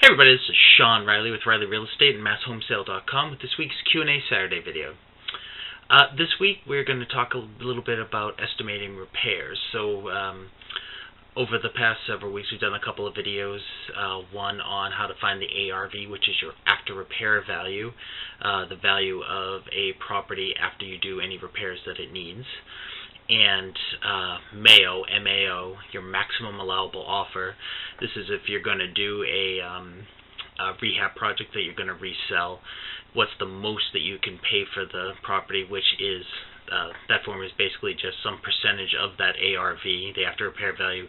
Hey everybody, this is Sean Riley with Riley Real Estate and MassHomesale.com with this week's Q&A Saturday video. This week we're going to talk a little bit about estimating repairs. So over the past several weeks we've done a couple of videos, one on how to find the ARV, which is your after repair value, the value of a property after you do any repairs that it needs, and MAO, M-A-O, your maximum allowable offer. This is if you're going to do a rehab project that you're going to resell, what's the most that you can pay for the property, which is, that form is basically just some percentage of that ARV, the after repair value,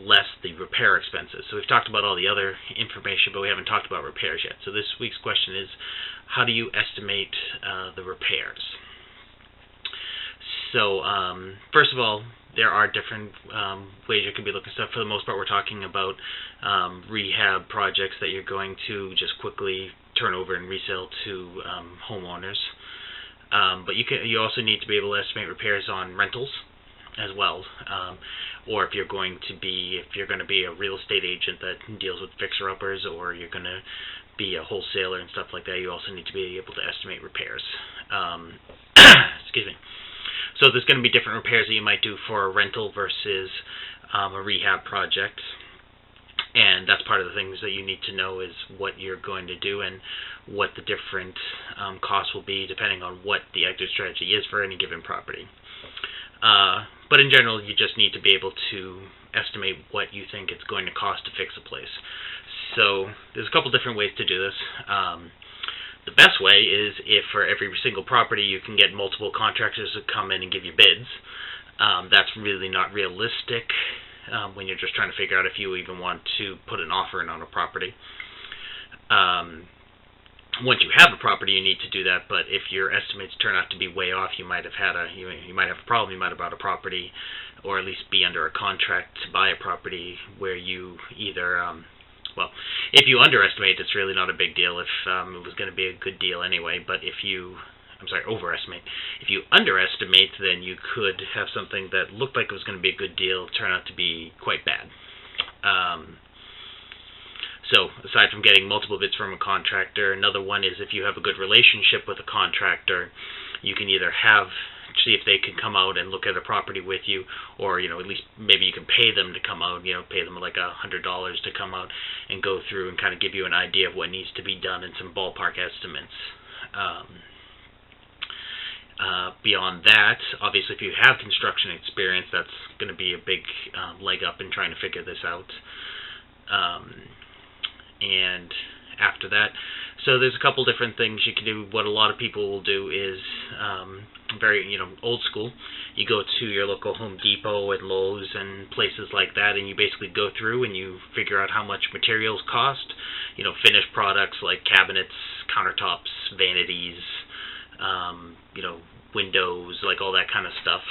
less the repair expenses. So we've talked about all the other information, but we haven't talked about repairs yet. So this week's question is, how do you estimate the repairs? So first of all, there are different ways you could be looking at stuff. For the most part, we're talking about rehab projects that you're going to just quickly turn over and resell to homeowners. But you also need to be able to estimate repairs on rentals as well. Or if you're going to be a real estate agent that deals with fixer-uppers, or you're going to be a wholesaler and stuff like that, you also need to be able to estimate repairs. Excuse me. So there's going to be different repairs that you might do for a rental versus a rehab project. And that's part of the things that you need to know, is what you're going to do and what the different costs will be depending on what the exit strategy is for any given property. But in general, you just need to be able to estimate what you think it's going to cost to fix a place. So there's a couple different ways to do this. The best way is if for every single property you can get multiple contractors to come in and give you bids. That's really not realistic when you're just trying to figure out if you even want to put an offer in on a property. Once you have a property, you need to do that, but if your estimates turn out to be way off, you might have a problem. You might have bought a property, or at least be under a contract to buy a property where you either well, if you underestimate, it's really not a big deal if it was going to be a good deal anyway, but if you, overestimate. If you underestimate, then you could have something that looked like it was going to be a good deal turn out to be quite bad. So aside from getting multiple bids from a contractor, another one is if you have a good relationship with a contractor, you can either see if they can come out and look at a property with you, or at least maybe you can pay them to come out, pay them like $100 to come out and go through and kind of give you an idea of what needs to be done and some ballpark estimates. Beyond that, obviously if you have construction experience, that's going to be a big leg up in trying to figure this out. And after that, so there's a couple different things you can do. What a lot of people will do is very old school. You go to your local Home Depot and Lowe's and places like that, and you basically go through and you figure out how much materials cost. Finished products like cabinets, countertops, vanities, windows, like all that kind of stuff,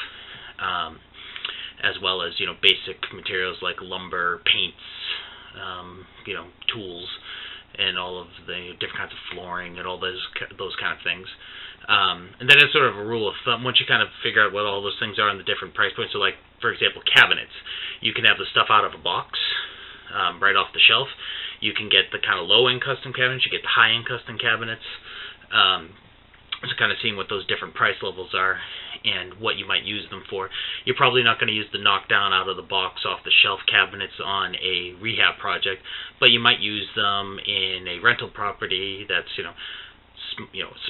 as well as basic materials like lumber, paints, tools, and all of the different kinds of flooring and all those kind of things. And then as sort of a rule of thumb, once you kind of figure out what all those things are and the different price points, so like, for example, cabinets, you can have the stuff out of a box, right off the shelf. You can get the kind of low-end custom cabinets, you get the high-end custom cabinets. So kind of seeing what those different price levels are and what you might use them for. You're probably not going to use the knockdown out of the box off the shelf cabinets on a rehab project, but you might use them in a rental property that's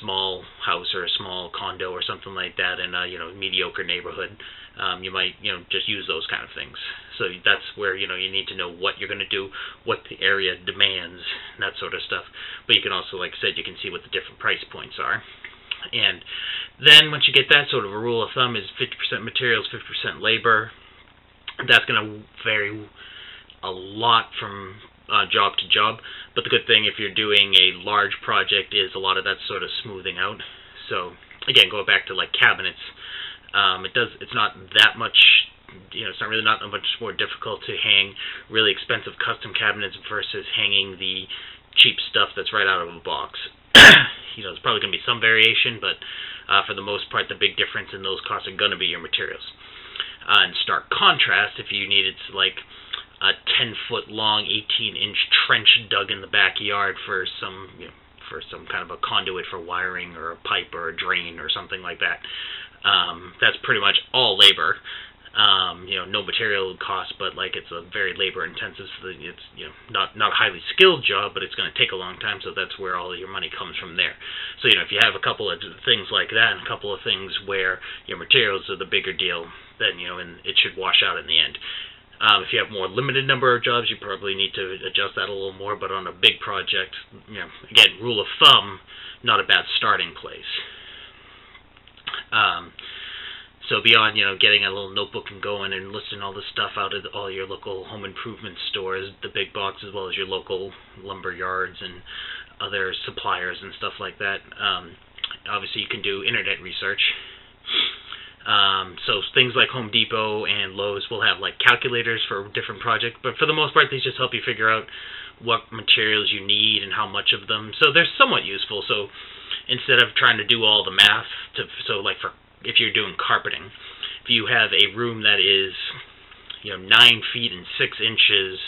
small house or a small condo or something like that in a mediocre neighborhood. You might just use those kind of things. So that's where you need to know what you're going to do, what the area demands, that sort of stuff. But you can also, like I said, you can see what the different price points are. And then once you get that, sort of a rule of thumb is 50% materials, 50% labor. That's going to vary a lot from job to job, but the good thing if you're doing a large project is a lot of that's sort of smoothing out. So again, going back to like cabinets, it's not that much, it's not really not much more difficult to hang really expensive custom cabinets versus hanging the cheap stuff that's right out of a box. There's probably going to be some variation, but for the most part, the big difference in those costs are going to be your materials. In stark contrast, if you needed to, like, a 10-foot long, 18-inch trench dug in the backyard for some, for some kind of a conduit for wiring or a pipe or a drain or something like that. That's pretty much all labor. No material cost, but like it's a very labor intensive. So it's not a highly skilled job, but it's going to take a long time. So that's where all your money comes from there. So if you have a couple of things like that, and a couple of things where your materials are the bigger deal, then and it should wash out in the end. If you have more limited number of jobs, you probably need to adjust that a little more. But on a big project, again, rule of thumb, not a bad starting place. So beyond, getting a little notebook and going and listing all this stuff out at all your local home improvement stores, the big box, as well as your local lumber yards and other suppliers and stuff like that. Obviously, you can do internet research. So things like Home Depot and Lowe's will have like calculators for different projects, but for the most part, these just help you figure out what materials you need and how much of them. So they're somewhat useful. So instead of trying to do all the math, if you're doing carpeting, if you have a room that is 9 feet and 6 inches,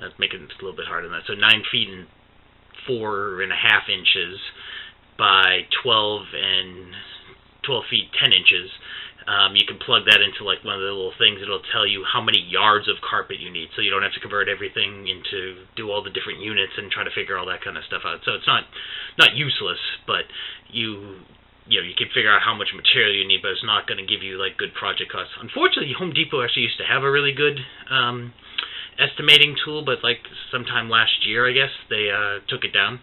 that's making it a little bit harder than that. So 9 feet and 4.5 inches by 12 feet 10 inches. You can plug that into like one of the little things. It'll tell you how many yards of carpet you need, so you don't have to convert everything into do all the different units and try to figure all that kind of stuff out. So it's not useless, but you can figure out how much material you need, but it's not going to give you like good project costs. Unfortunately, Home Depot actually used to have a really good estimating tool, but like sometime last year, I guess they took it down.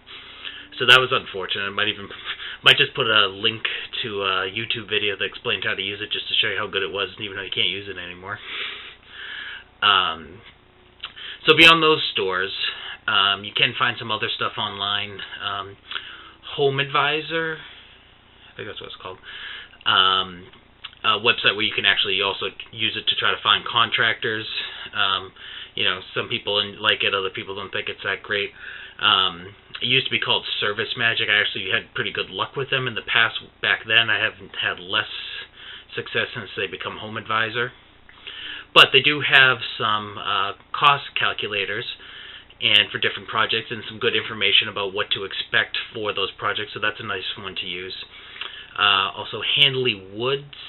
So that was unfortunate. I might just put a link to a YouTube video that explained how to use it, just to show you how good it was, even though you can't use it anymore. So beyond those stores, you can find some other stuff online. Home Advisor, I think that's what it's called. A website where you can actually also use it to try to find contractors. Some people like it, other people don't think it's that great. It used to be called Service Magic. I actually had pretty good luck with them in the past. Back then, I haven't had less success since they become Home Advisor. But they do have some cost calculators and for different projects, and some good information about what to expect for those projects. So that's a nice one to use. Also, Handley Woods,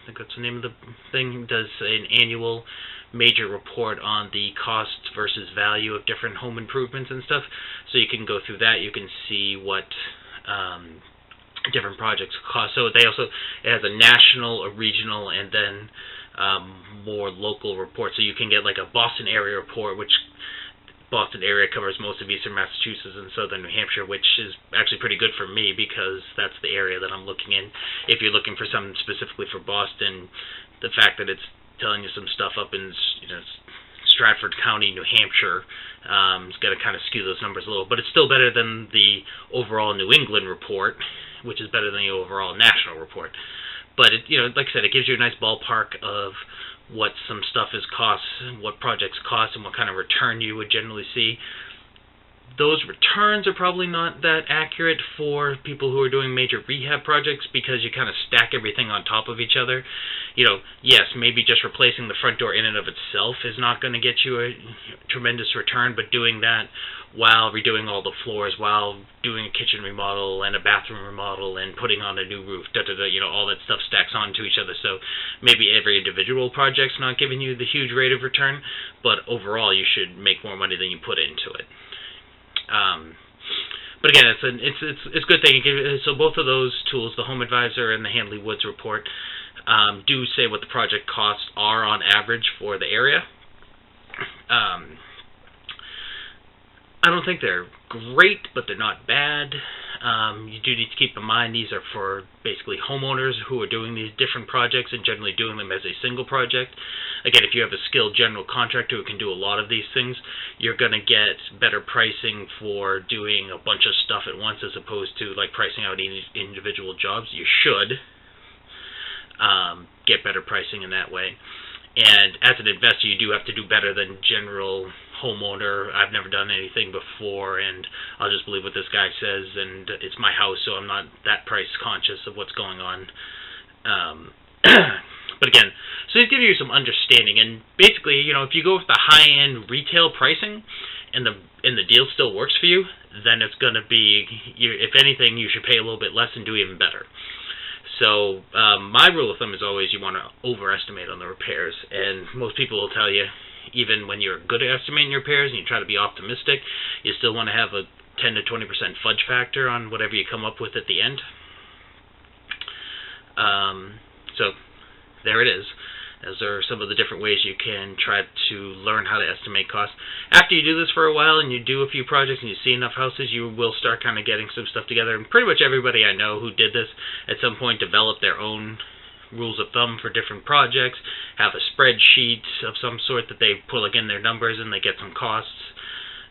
I think that's the name of the thing, does an annual major report on the cost versus value of different home improvements and stuff. So you can go through that. You can see what different projects cost. So it has a national, a regional, and then more local report. So you can get like a Boston area report, which Boston area covers most of eastern Massachusetts and southern New Hampshire, which is actually pretty good for me because that's the area that I'm looking in. If you're looking for something specifically for Boston, the fact that it's telling you some stuff up in Stratford County, New Hampshire, is going to kind of skew those numbers a little, but it's still better than the overall New England report, which is better than the overall national report. But like I said, it gives you a nice ballpark of what some stuff is costs, what projects cost, and what kind of return you would generally see. Those returns are probably not that accurate for people who are doing major rehab projects because you kind of stack everything on top of each other. Yes, maybe just replacing the front door in and of itself is not going to get you a tremendous return, but doing that while redoing all the floors, while doing a kitchen remodel and a bathroom remodel and putting on a new roof, all that stuff stacks onto each other. So maybe every individual project's not giving you the huge rate of return, but overall you should make more money than you put into it. But again, it's a good thing. So both of those tools, the Home Advisor and the Handley Woods report, do say what the project costs are on average for the area. I don't think they're great, but they're not bad. You do need to keep in mind these are for basically homeowners who are doing these different projects and generally doing them as a single project. Again, if you have a skilled general contractor who can do a lot of these things, you're going to get better pricing for doing a bunch of stuff at once as opposed to like pricing out individual jobs. You should get better pricing in that way. And as an investor, you do have to do better than general homeowner. I've never done anything before, and I'll just believe what this guy says, and it's my house, so I'm not that price conscious of what's going on. But again, so these give you some understanding, and basically, if you go with the high-end retail pricing, and the deal still works for you, then it's going to be, if anything, you should pay a little bit less and do even better. So my rule of thumb is always you want to overestimate on the repairs, and most people will tell you, even when you're good at estimating your repairs and you try to be optimistic, you still want to have a 10 to 20% fudge factor on whatever you come up with at the end. So there it is. Those are some of the different ways you can try to learn how to estimate costs. After you do this for a while and you do a few projects and you see enough houses, you will start kind of getting some stuff together. And pretty much everybody I know who did this at some point developed their own rules of thumb for different projects, have a spreadsheet of some sort that they plug in their numbers and they get some costs.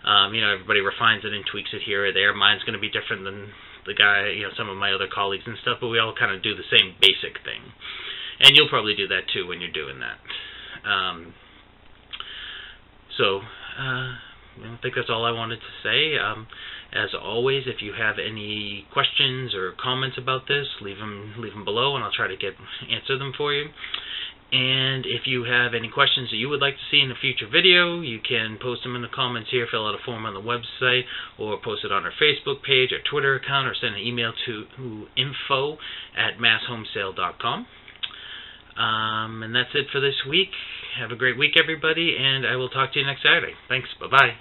Everybody refines it and tweaks it here or there. Mine's going to be different than the guy, some of my other colleagues and stuff, but we all kind of do the same basic thing. And you'll probably do that too when you're doing that. I think that's all I wanted to say. As always, if you have any questions or comments about this, leave them below, and I'll try to answer them for you. And if you have any questions that you would like to see in a future video, you can post them in the comments here, fill out a form on the website, or post it on our Facebook page or Twitter account, or send an email to info@masshomesale.com. And that's it for this week. Have a great week, everybody, and I will talk to you next Saturday. Thanks. Bye-bye.